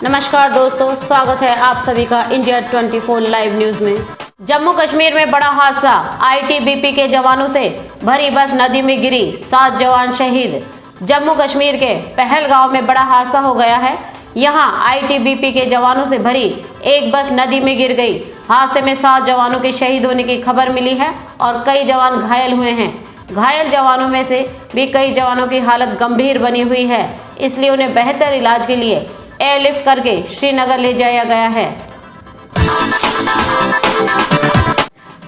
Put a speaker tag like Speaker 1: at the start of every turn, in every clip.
Speaker 1: नमस्कार दोस्तों, स्वागत है आप सभी का इंडिया 24 लाइव न्यूज में। जम्मू कश्मीर में बड़ा हादसा, आईटीबीपी के जवानों से भरी बस नदी में गिरी, 7 जवान शहीद। जम्मू कश्मीर के पहलगांव में बड़ा हादसा हो गया है। यहां आईटीबीपी के जवानों से भरी एक बस नदी में गिर गई। हादसे में 7 जवानों के शहीद होने की खबर मिली है और कई जवान घायल हुए हैं। घायल जवानों में से भी कई जवानों की हालत गंभीर बनी हुई है, इसलिए उन्हें बेहतर इलाज के लिए एयरलिफ्ट करके श्रीनगर ले जाया गया है।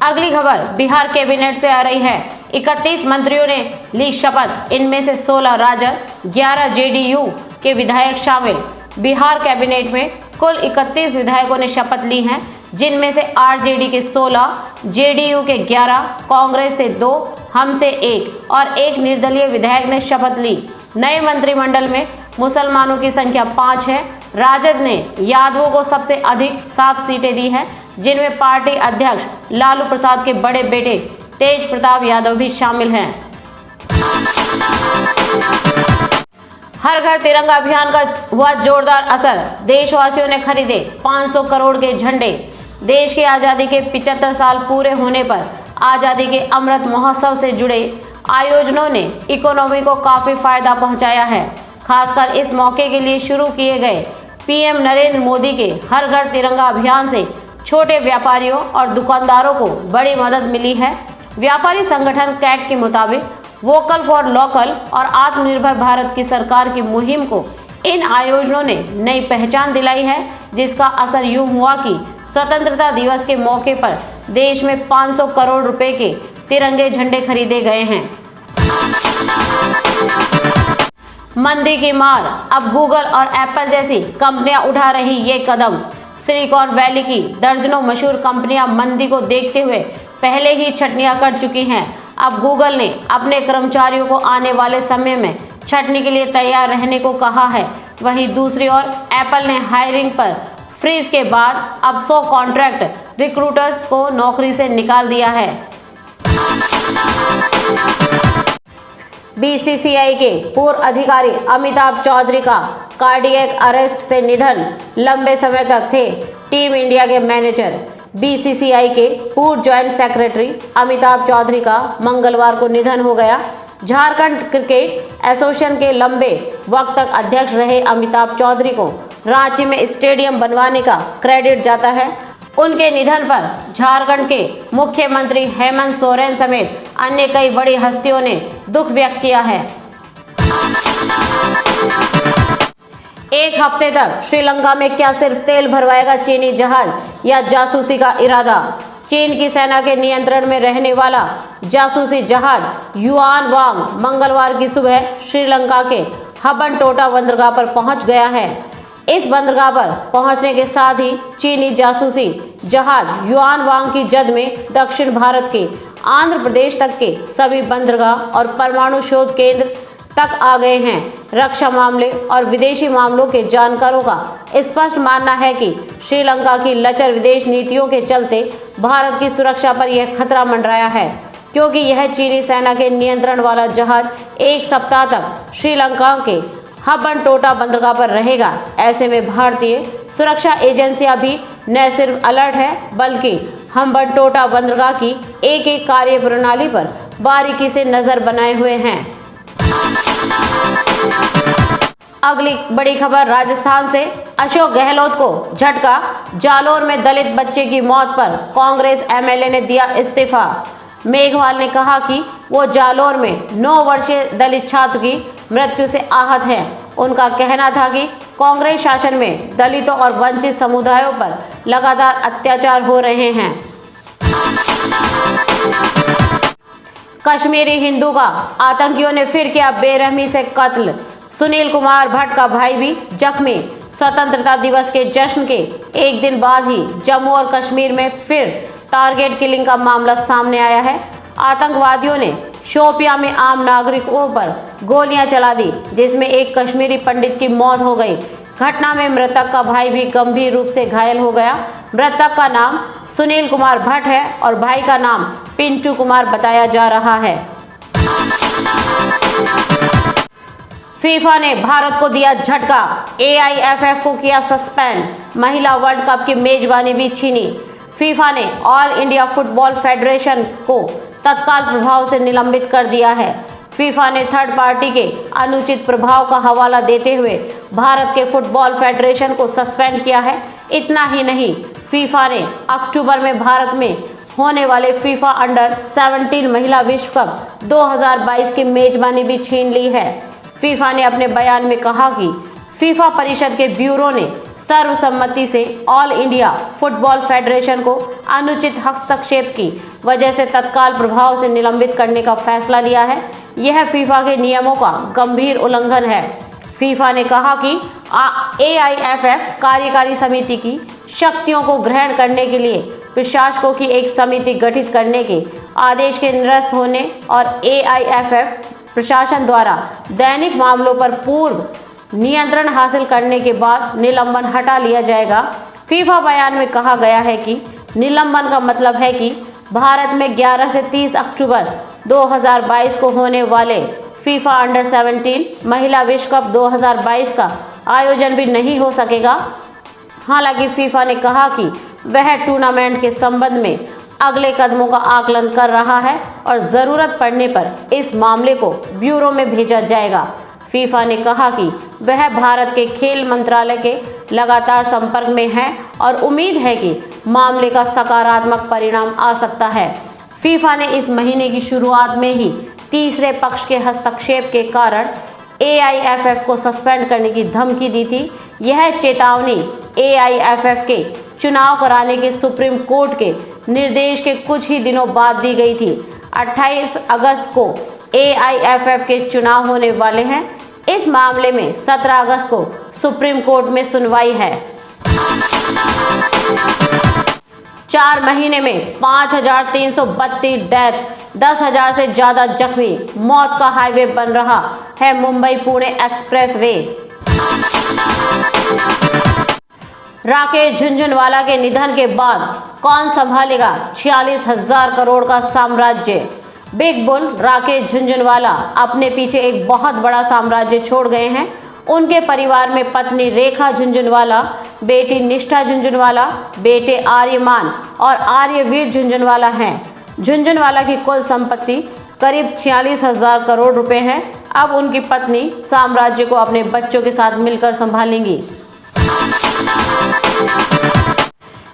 Speaker 1: अगली खबर बिहार कैबिनेट से आ रही है। 31 मंत्रियों ने ली शपथ, इनमें से 16 राजद, 11 जेडीयू के विधायक शामिल। बिहार कैबिनेट में कुल 31 विधायकों ने शपथ ली हैं, जिनमें से आरजेडी के 16, जेडीयू के 11, कांग्रेस से 2, हम से 1 और एक निर्दलीय विधायक ने शपथ ली। नए मंत्रिमंडल में मुसलमानों की संख्या 5 है। राजद ने यादवों को सबसे अधिक 7 सीटें दी हैं, जिनमें पार्टी अध्यक्ष लालू प्रसाद के बड़े बेटे तेज प्रताप यादव भी शामिल हैं। हर घर तिरंगा अभियान का हुआ जोरदार असर, देशवासियों ने खरीदे 500 करोड़ के झंडे। देश की आज़ादी के 75 साल पूरे होने पर आज़ादी के अमृत महोत्सव से जुड़े आयोजनों ने इकोनॉमी को काफी फायदा पहुंचाया है। खासकर इस मौके के लिए शुरू किए गए पीएम नरेंद्र मोदी के हर घर तिरंगा अभियान से छोटे व्यापारियों और दुकानदारों को बड़ी मदद मिली है। व्यापारी संगठन कैट के मुताबिक वोकल फॉर लोकल और आत्मनिर्भर भारत की सरकार की मुहिम को इन आयोजनों ने नई पहचान दिलाई है, जिसका असर यूं हुआ कि स्वतंत्रता दिवस के मौके पर देश में 500 करोड़ रुपए के तिरंगे झंडे खरीदे गए हैं। मंदी की मार, अब गूगल और एप्पल जैसी कंपनियां उठा रही ये कदम। सिलिकॉन वैली की दर्जनों मशहूर कंपनियां मंदी को देखते हुए पहले ही छटनियां कर चुकी हैं। अब गूगल ने अपने कर्मचारियों को आने वाले समय में छटनी के लिए तैयार रहने को कहा है। वहीं दूसरी ओर एप्पल ने हायरिंग पर फ्रीज के बाद अब 100 कॉन्ट्रैक्ट रिक्रूटर्स को नौकरी से निकाल दिया है। बीसीसीआई के पूर्व अधिकारी अमिताभ चौधरी का कार्डियक अरेस्ट से निधन, लंबे समय तक थे टीम इंडिया के मैनेजर। बीसीसीआई के पूर्व ज्वाइंट सेक्रेटरी अमिताभ चौधरी का मंगलवार को निधन हो गया। झारखंड क्रिकेट एसोसिएशन के लंबे वक्त तक अध्यक्ष रहे अमिताभ चौधरी को रांची में स्टेडियम बनवाने का क्रेडिट जाता है। उनके निधन पर झारखंड के मुख्यमंत्री हेमंत सोरेन समेत अन्य कई बड़ी हस्तियों ने दुख व्यक्त किया है। एक हफ्ते तक श्रीलंका में क्या सिर्फ तेल भरवाएगा चीनी जहाज या जासूसी का इरादा? चीन की सेना के नियंत्रण में रहने वाला जासूसी जहाज युआन वांग मंगलवार की सुबह श्रीलंका के हबनटोटा बंदरगाह पर पहुंच गया है। इस बंदरगाह पर पहुंचने के साथ ही चीनी जासूसी जहाज युआन वांग की जद में दक्षिण भारत के आंध्र प्रदेश तक के सभी बंदरगाह और परमाणु शोध केंद्र तक आ गए हैं। रक्षा मामले और विदेशी मामलों के जानकारों का स्पष्ट मानना है कि श्रीलंका की लचर विदेश नीतियों के चलते भारत की सुरक्षा पर यह खतरा मंडराया है, क्योंकि यह चीनी सेना के नियंत्रण वाला जहाज एक सप्ताह तक श्रीलंका के हबनटोटा बंदरगाह पर रहेगा। ऐसे में भारतीय सुरक्षा एजेंसियां भी न सिर्फ अलर्ट है, बल्कि हबनटोटा बंदरगाह की एक एक कार्य प्रणाली पर बारीकी से नजर बनाए हुए हैं। अगली बड़ी खबर राजस्थान से, अशोक गहलोत को झटका, जालोर में दलित बच्चे की मौत पर कांग्रेस एमएलए ने दिया इस्तीफा। मेघवाल ने कहा कि वो जालोर में 9 वर्षीय दलित छात्र की मृत्यु से आहत हैं। उनका कहना था कि कांग्रेस शासन में दलितों और वंचित समुदायों पर लगातार अत्याचार हो रहे हैं। कश्मीरी हिंदू का आतंकियों ने फिर किया बेरहमी से कत्ल, सुनील कुमार भट्ट का भाई भी जख्मी। स्वतंत्रता दिवस के जश्न के एक दिन बाद ही जम्मू और कश्मीर में फिर टारगेट किलिंग का मामला सामने आया है। आतंकवादियों ने शोपियां में आम नागरिकों पर गोलियां चला दी, जिसमें एक कश्मीरी पंडित की मौत हो गई। घटना में मृतक का भाई भी गंभीर रूप से घायल हो गया। मृतक का नाम सुनील कुमार भट्ट है और भाई का नाम पिंटू कुमार बताया जा रहा है। फीफा ने भारत को दिया झटका, एआईएफएफ को किया सस्पेंड, महिला वर्ल्ड कप की मेजबानी भी छीनी। फीफा ने ऑल इंडिया फुटबॉल फेडरेशन को तत्काल प्रभाव से निलंबित कर दिया है। फीफा ने थर्ड पार्टी के अनुचित प्रभाव का हवाला देते हुए भारत के फुटबॉल फेडरेशन को सस्पेंड किया है। इतना ही नहीं, फीफा ने अक्टूबर में भारत में होने वाले फीफा अंडर 17 महिला विश्व कप 2022 की मेजबानी भी छीन ली है। फीफा ने अपने बयान में कहा कि फीफा परिषद के ब्यूरो ने सर्वसम्मति से ऑल इंडिया फुटबॉल फेडरेशन को अनुचित हस्तक्षेप की वजह से तत्काल प्रभाव से निलंबित करने का फैसला लिया है। यह फीफा के नियमों का गंभीर उल्लंघन है। फीफा ने कहा कि एआईएफएफ कार्यकारी समिति की शक्तियों को ग्रहण करने के लिए प्रशासकों की एक समिति गठित करने के आदेश के निरस्त होने और एआईएफएफ प्रशासन द्वारा दैनिक मामलों पर पूर्व नियंत्रण हासिल करने के बाद निलंबन हटा लिया जाएगा। फीफा बयान में कहा गया है कि निलंबन का मतलब है कि भारत में 11 से 30 अक्टूबर 2022 को होने वाले फीफा अंडर 17 महिला विश्व कप 2022 का आयोजन भी नहीं हो सकेगा। हालांकि फीफा ने कहा कि वह टूर्नामेंट के संबंध में अगले कदमों का आकलन कर रहा है और ज़रूरत पड़ने पर इस मामले को ब्यूरो में भेजा जाएगा। फीफा ने कहा कि वह भारत के खेल मंत्रालय के लगातार संपर्क में है और उम्मीद है कि मामले का सकारात्मक परिणाम आ सकता है। फीफा ने इस महीने की शुरुआत में ही तीसरे पक्ष के हस्तक्षेप के कारण एआईएफएफ को सस्पेंड करने की धमकी दी थी। यह चेतावनी एआईएफएफ के चुनाव कराने के सुप्रीम कोर्ट के निर्देश के कुछ ही दिनों बाद दी गई थी। 28 अगस्त को एआईएफएफ के चुनाव होने वाले हैं। इस मामले में 17 अगस्त को सुप्रीम कोर्ट में सुनवाई है। 4 महीने में 5,332 डेथ, 10,000 से ज्यादा जख्मी, मौत का हाईवे बन रहा है मुंबई पुणे एक्सप्रेस वे। राकेश झुनझुनवाला के निधन के बाद कौन संभालेगा 46,000 करोड़ का साम्राज्य। बिग बुल राकेश झुनझुनवाला अपने पीछे एक बहुत बड़ा साम्राज्य छोड़ गए हैं। उनके परिवार में पत्नी रेखा झुनझुनवाला, बेटी निष्ठा झुनझुनवाला, बेटे आर्यमान और आर्यवीर झुनझुनवाला हैं। झुनझुनवाला की कुल संपत्ति करीब 46,000 करोड़ रुपए है। अब उनकी पत्नी साम्राज्य को अपने बच्चों के साथ मिलकर संभालेंगी।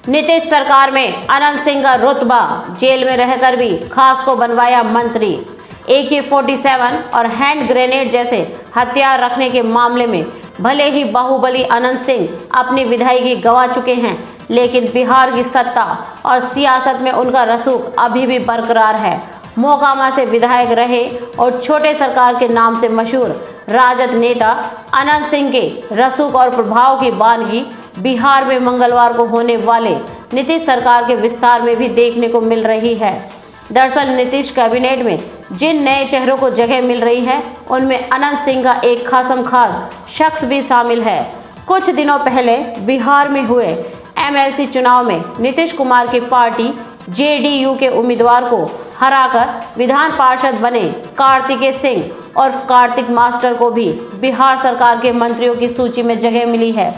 Speaker 1: नीतीश सरकार में अनंत सिंह का रुतबा, जेल में रहकर भी खास को बनवाया मंत्री। AK-47 और हैंड ग्रेनेड जैसे हथियार रखने के मामले में भले ही बाहुबली अनंत सिंह अपनी विधायकी गंवा चुके हैं, लेकिन बिहार की सत्ता और सियासत में उनका रसूख अभी भी बरकरार है। मोकामा से विधायक रहे और छोटे सरकार के नाम से मशहूर राजद नेता अनंत सिंह के रसूख और प्रभाव की बानगी बिहार में मंगलवार को होने वाले नीतीश सरकार के विस्तार में भी देखने को मिल रही है। दरअसल नीतीश कैबिनेट में जिन नए चेहरों को जगह मिल रही है, उनमें अनंत सिंह का एक खास शख्स भी शामिल है। कुछ दिनों पहले बिहार में हुए MLC चुनाव में नीतीश कुमार की पार्टी JDU के उम्मीदवार को हराकर विधान पार्षद बने कार्तिकेय सिंह और कार्तिक मास्टर को भी बिहार सरकार के मंत्रियों की सूची में जगह मिली है।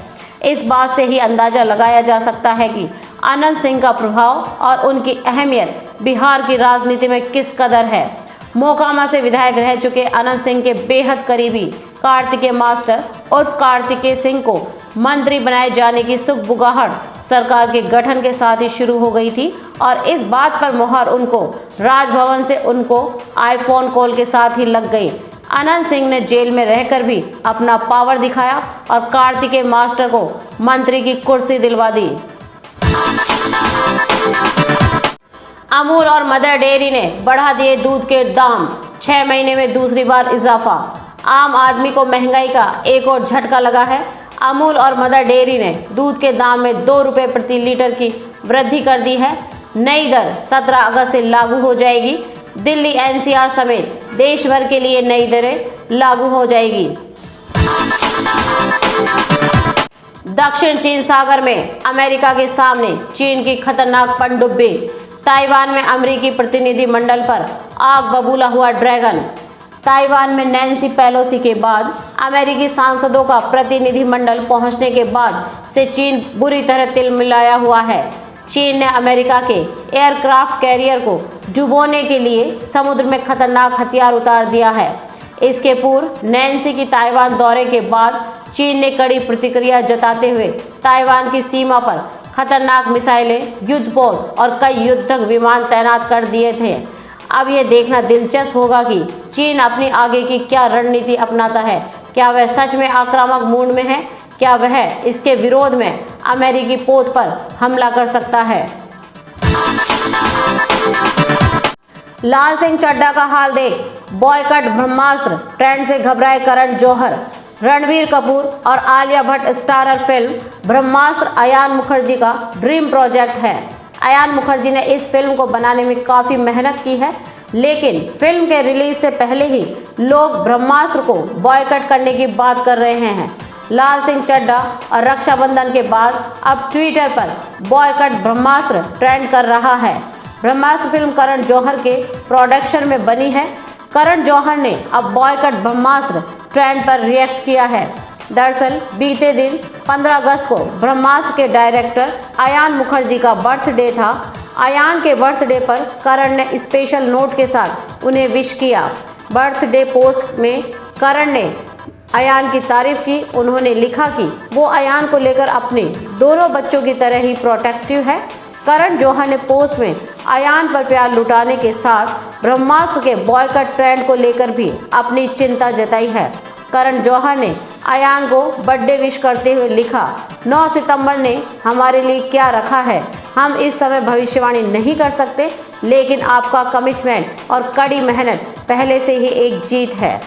Speaker 1: इस बात से ही अंदाजा लगाया जा सकता है कि अनंत सिंह का प्रभाव और उनकी अहमियत बिहार की राजनीति में किस कदर है। मोकामा से विधायक रह चुके अनंत सिंह के बेहद करीबी कार्तिकेय मास्टर उर्फ कार्तिकेय सिंह को मंत्री बनाए जाने की सुगबुगाहट सरकार के गठन के साथ ही शुरू हो गई थी और इस बात पर मुहर उनको राजभवन से उनको आईफोन कॉल के साथ ही लग गई। अनंत सिंह ने जेल में रहकर भी अपना पावर दिखाया और कार्तिकेय मास्टर को मंत्री की कुर्सी दिलवा दी। अमूल और मदर डेयरी ने बढ़ा दिए दूध के दाम, 6 महीने में दूसरी बार इजाफा। आम आदमी को महंगाई का एक और झटका लगा है। अमूल और मदर डेयरी ने दूध के दाम में 2 रुपये प्रति लीटर की वृद्धि कर दी है। नई दर 17 अगस्त से लागू हो जाएगी। दिल्ली NCR समेत देश भर के लिए नई दरें लागू हो जाएगी। दक्षिण चीन सागर में अमेरिका के सामने चीन की खतरनाक पनडुब्बी। ताइवान में अमेरिकी प्रतिनिधि मंडल पर आग बबूला हुआ ड्रैगन। ताइवान में नैन्सी पेलोसी के बाद अमेरिकी सांसदों का प्रतिनिधिमंडल पहुंचने के बाद से चीन बुरी तरह तिलमिलाया हुआ है। चीन ने अमेरिका के एयरक्राफ्ट कैरियर को डुबोने के लिए समुद्र में खतरनाक हथियार उतार दिया है। इसके पूर्व नैन्सी की ताइवान दौरे के बाद चीन ने कड़ी प्रतिक्रिया जताते हुए ताइवान की सीमा पर खतरनाक मिसाइलें, युद्धपोत और कई युद्धक विमान तैनात कर दिए थे। अब यह देखना दिलचस्प होगा कि चीन अपनी आगे की क्या रणनीति अपनाता है। क्या वह सच में आक्रामक मूड में है? क्या वह इसके विरोध में अमेरिकी पोत पर हमला कर सकता है? लाल सिंह चड्ढा का हाल देख बॉयकट ब्रह्मास्त्र ट्रेंड से घबराए करण जौहर। रणबीर कपूर और आलिया भट्ट स्टारर फिल्म ब्रह्मास्त्र अयान मुखर्जी का ड्रीम प्रोजेक्ट है। अयान मुखर्जी ने इस फिल्म को बनाने में काफ़ी मेहनत की है, लेकिन फिल्म के रिलीज से पहले ही लोग ब्रह्मास्त्र को बॉयकट करने की बात कर रहे हैं। लाल सिंह चड्ढा और रक्षाबंधन के बाद अब ट्विटर पर बॉयकट ब्रह्मास्त्र ट्रेंड कर रहा है। ब्रह्मास्त्र फिल्म करण जौहर के प्रोडक्शन में बनी है। करण जौहर ने अब बॉयकट ब्रह्मास्त्र ट्रेंड पर रिएक्ट किया है। दरअसल बीते दिन 15 अगस्त को ब्रह्मास्त्र के डायरेक्टर अयान मुखर्जी का बर्थडे था। अयान के बर्थडे पर करण ने स्पेशल नोट के साथ उन्हें विश किया। बर्थडे पोस्ट में करण ने अयान की तारीफ की। उन्होंने लिखा कि वो अयान को लेकर अपने दोनों बच्चों की तरह ही प्रोटेक्टिव है। करण जौहर ने पोस्ट में अयान पर प्यार लुटाने के साथ ब्रह्मास्त्र के बॉयकट ट्रेंड को लेकर भी अपनी चिंता जताई है। करण जौहर ने अयान को बर्थडे विश करते हुए लिखा, 9 सितंबर ने हमारे लिए क्या रखा है हम इस समय भविष्यवाणी नहीं कर सकते, लेकिन आपका कमिटमेंट और कड़ी मेहनत पहले से ही एक जीत है।